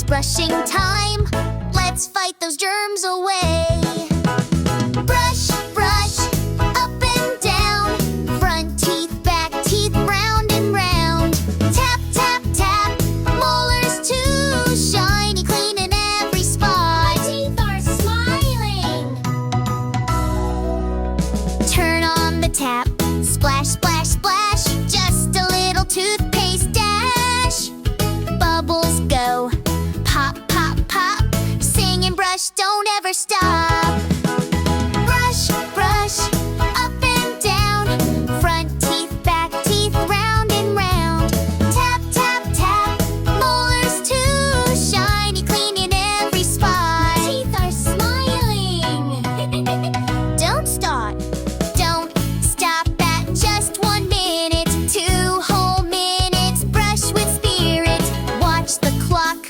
brushing time. Let's fight those germs away. Brush, brush, up and down. Front teeth, back teeth, round and round. Tap, tap, tap. Molars too shiny, clean in every spot. My teeth are smiling. Turn on the tap. Splash, splash, splash. Just a little toothpaste dash. Bubbles go. Pop, pop, pop. Sing and brush, don't ever stop. Brush, brush, up and down. Front teeth, back teeth, round and round. Tap, tap, tap. Molars too shiny, clean in every spot. My teeth are smiling. Don't stop. Don't stop at just 1 minute. 2 whole minutes. Brush with spirit. Watch the clock.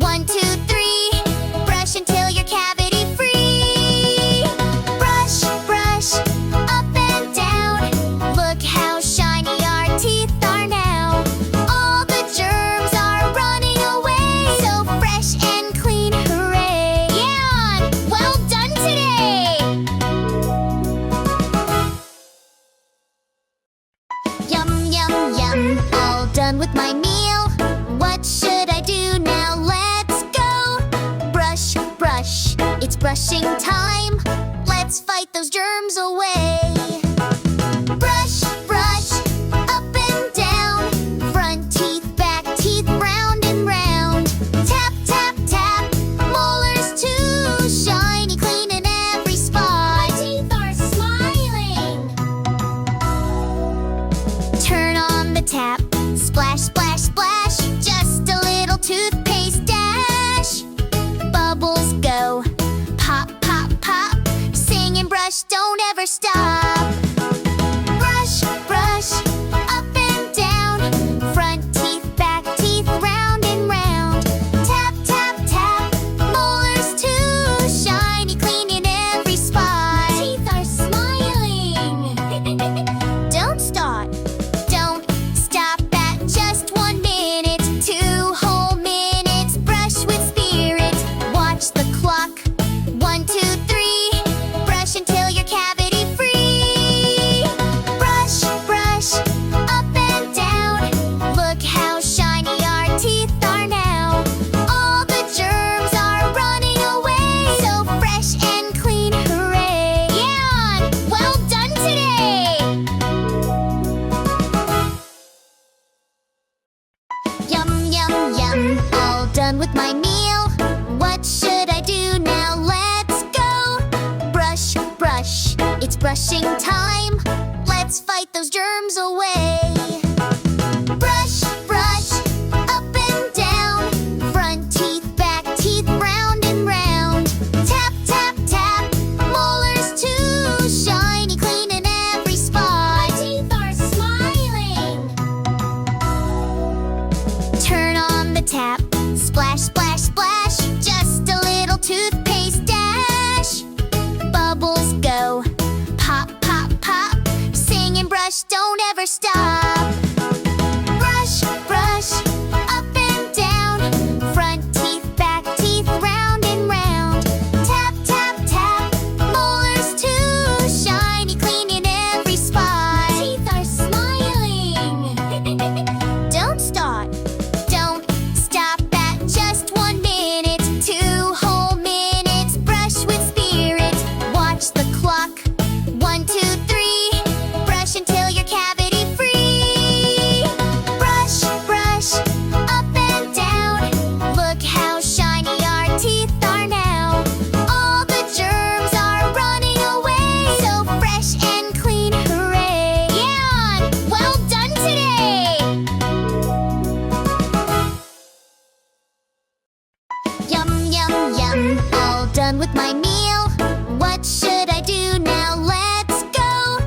1, 2, 3. Brush until you're cavity free. Brush, brush, up and down. Look how shiny our teeth are now. All the germs are running away. So fresh and clean, hooray! Yeah, well done today. Yum, yum, yum. All done with my meal. What should I do now? Let's go. Brush, brush. It's brushing time. Let's fight those germs away. Brush, brush, up and down. Front teeth, back teeth, round and round. Tap, tap, tap. Molars too shiny, clean in every spot. My teeth are smiling. Turn on the tap. Splash, splash, splash. Just a little toothpaste dash. Bubbles go. Pop, pop, pop. Sing and brush, don't ever stop. Brush, brush, up and down. Front teeth, back teeth, round and round. Tap, tap, tap. Molars too shiny, clean in every spot. My teeth are smiling. Don't stop. Don't stop at just 1 minute. 2 whole minutes. Brush with spirit. Watch the clock. 1, 2, 3. Brush until you're cavity free. Brush, brush, up and down. Look how shiny our teeth are now. All the germs are running away. So fresh and clean, hooray! Yeah, well done today. Yum, yum, yum. All done with my meal. What should I do now? Let's go. Brush, brush. It's brushing time. Let's fight those germs away. Brush, brush, up and down. Front teeth, back teeth, round and round. Tap, tap, tap. Molars too shiny, clean in every spot. My teeth are smiling. Turn on the tap. Splash, splash, splash. Just a little toothpaste dash. Bubbles go. Pop, pop, pop. Sing and brush, don't ever stop. Brush, brush, up and down. Front teeth, back teeth, round and round. Tap, tap, tap. Molars too shiny, clean in every spot. My teeth are smiling. Don't stop. Don't stop at just 1 minute. 2 whole minutes. Brush with spirit. Watch the clock. 1, 2, 3. Brush until you're cavity free. Brush, brush, up and down. Look how shiny our teeth are now. All the germs are running away. So fresh and clean, hooray! Yeah, well done today. Yum, yum, yum. All done with my meal. What should I do now? Let's go.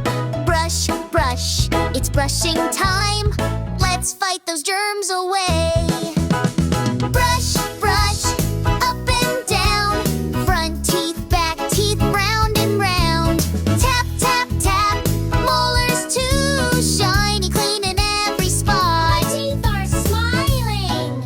Brush, brush. It's brushing time. Let's fight those germs away. Brush, brush, up and down. Front teeth, back teeth, round and round. Tap, tap, tap. Molars too shiny, clean in every spot. My teeth are smiling.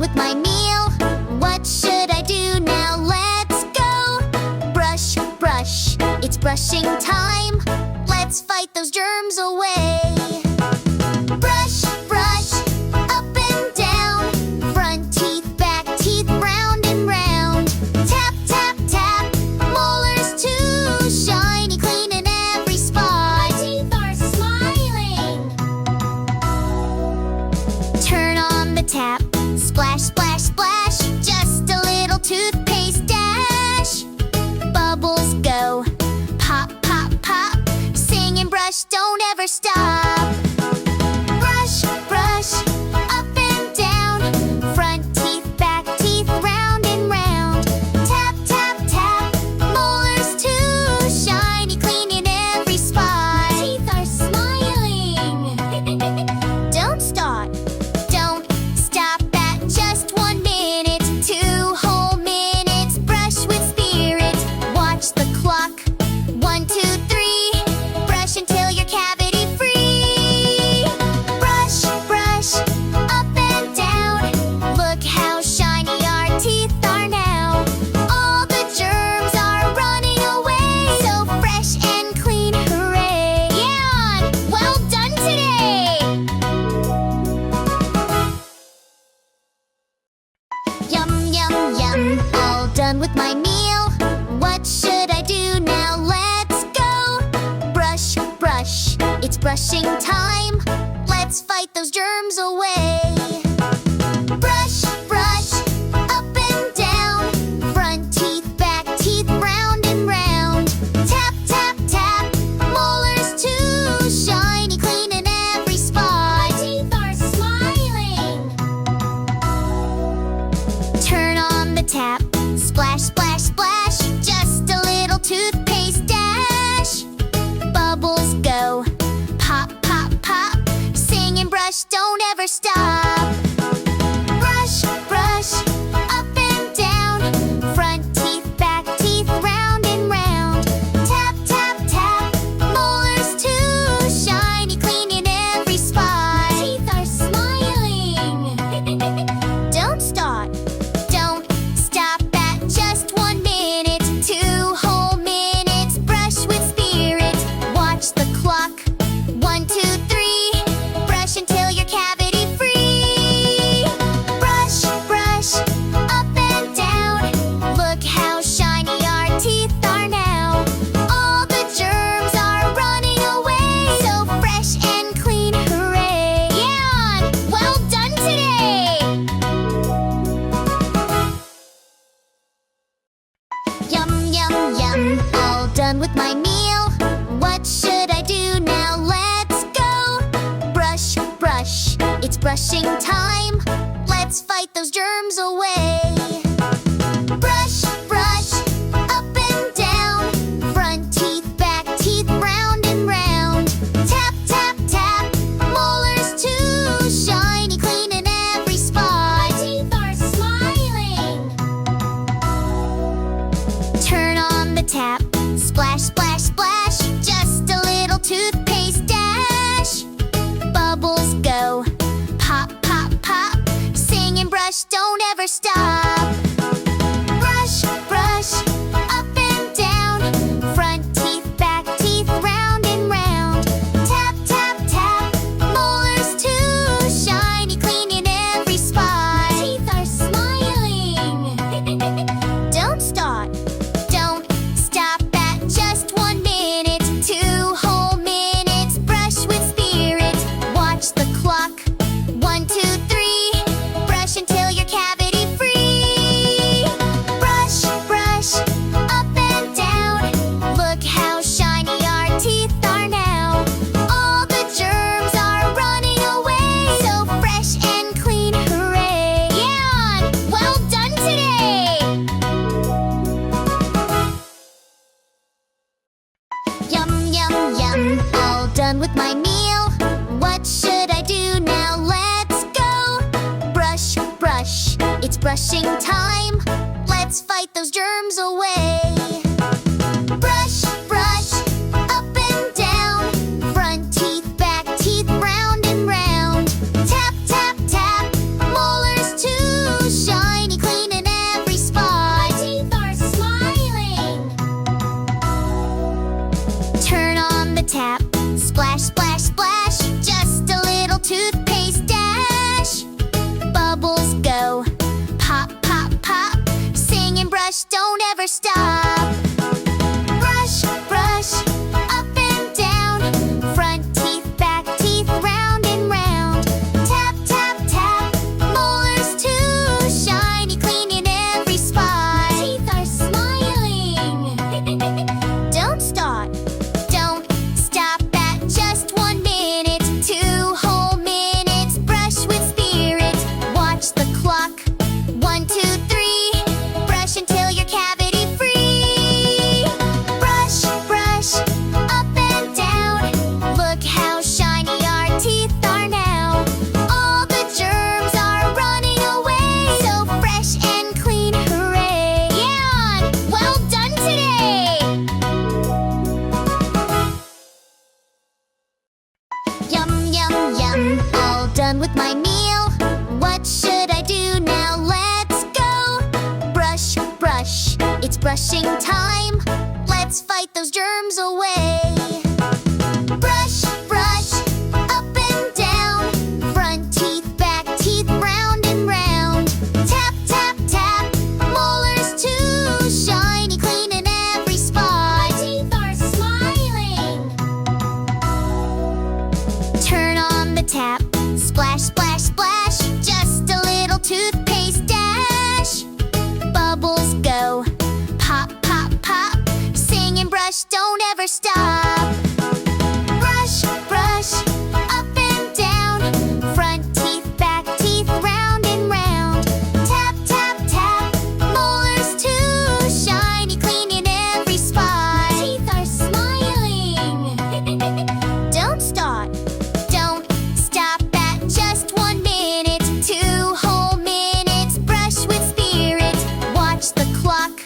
done with my meal. What should I do now? Let's go. Brush, brush, it's brushing time. Let's fight those germs away. Brush, brush, up and down. Front teeth, back teeth, round and round. Tap, tap, tap, molars too shiny, clean in every spot. My teeth are smiling. Turn on the tap, splash, splash, splash. Just a little toothpaste dash. Bubbles go, pop, pop, pop. Sing and brush, don't ever stop. Brush, brush, up and down. Front teeth, back teeth, round and round. Tap, tap, tap, molars too shiny, clean in every spot. My teeth are smiling. Don't stop, don't stop at just 1 minute. 2 whole minutes, brush with spirit. Watch the clock. 1, 2, 3. Brush until you're cavity free. Brush, brush, up and down. Look how shiny our teeth are now. All the germs are running away. So fresh and clean, hooray! Yeah, well done today. Yum, yum, yum, all done with my meal. What should I do now? Let's go. Brush, brush, it's brushing time. Let's fight those germs away. Brush, brush, up and down. Front teeth, back teeth, round and round. Tap, tap, tap, molars too shiny, clean in every spot. My teeth are smiling. Turn on the tap, splash, splash, splash. Just a little toothpaste dash. Bubbles go, pop, pop, pop. Sing and brush, don't ever stop. Brush, brush, up and down. Front teeth, back teeth, round and round. Tap, tap, tap, molars too shiny, clean in every spot. My teeth are smiling. Don't stop, don't stop at just 1 minute. 2 whole minutes, brush with spirit. Watch the clock. 1, 2, 3. Brush until you're cavity free. Brush, brush, up and down. Look how shiny our teeth are now. All the germs are running away. So fresh and clean, hooray! Yeah, well done today. Yum, yum, yum, all done with my meal. What should I do now? Let's go. Brush, brush, it's brushing time. Let's fight those germs away. Brush, brush, up and down. Front teeth, back teeth, round and round. Tap, tap, tap, molars too shiny, clean in every spot. My teeth are smiling. Turn on the tap, splash, splash, splash. Just a little toothpaste dash. Bubbles go, pop, pop, pop. Sing and brush, don't ever stop. Brush, brush, up and down. Front teeth, back teeth, round and round. Tap, tap, tap, molars too shiny, clean in every spot. My teeth are smiling. Don't stop, don't stop at just 1 minute. 2 whole minutes, brush with spirit. Watch the clock. 1, 2, 3. Brush until you're cavity free. Brush, brush, up and down. Look how shiny our teeth are now. All the germs are running away. So fresh and clean, hooray! Yeah, well done today. Yum, yum, yum, all done with my meal. What should I do now? Let's go. Brush, brush, it's brushing time. Let's fight those germs away. Brush, brush, up and down. Front teeth, back teeth, round and round. Tap, tap, tap, molars too done with my meal. What should I do now? Let's go. Brush, brush, it's brushing time. Let's fight those germs away. Brush, brush, up and down. Front teeth, back teeth, round and round. Tap, tap, tap, molars too shiny, clean in every spot. My teeth are smiling. Turn on the tap, splash, splash, splash. Just a little toothpaste dash. Bubbles go, pop, pop, pop. Sing and brush, don't ever stop. Brush, brush, up and down. Front teeth, back teeth, round and round. Tap, tap, tap, molars too shiny, clean in every spot. My teeth are smiling. Don't stop at just 1 minute. 2 whole minutes, brush with spirit. Watch the clock.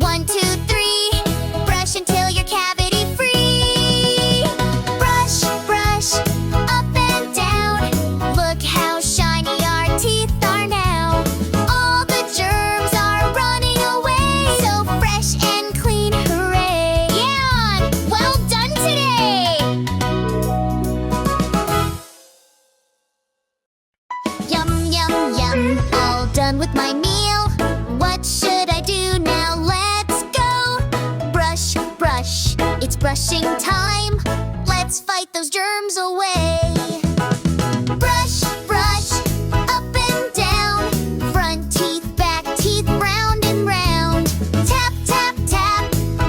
1, 2, 3. Brush until you're cavity free. Brush, brush, up and down. Look how shiny our teeth are now. All the germs are running away. So fresh and clean, hooray! Yeah, well done today. Yum, yum, yum, all done with my meal. What should I do now? Let's go. Brush, brush, it's brushing time. Let's fight those germs away. Brush, brush, up and down. Front teeth, back teeth, round and round. Tap, tap, tap,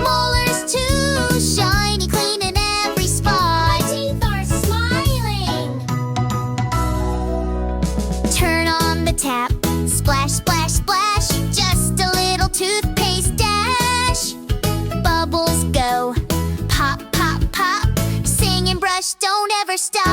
molars too shiny, clean in every spot. My teeth are smiling. Turn on the tap, splash, splash, splash. Just a little toothpaste dash. Bubbles go, pop, pop, pop. Sing and brush, don't ever stop.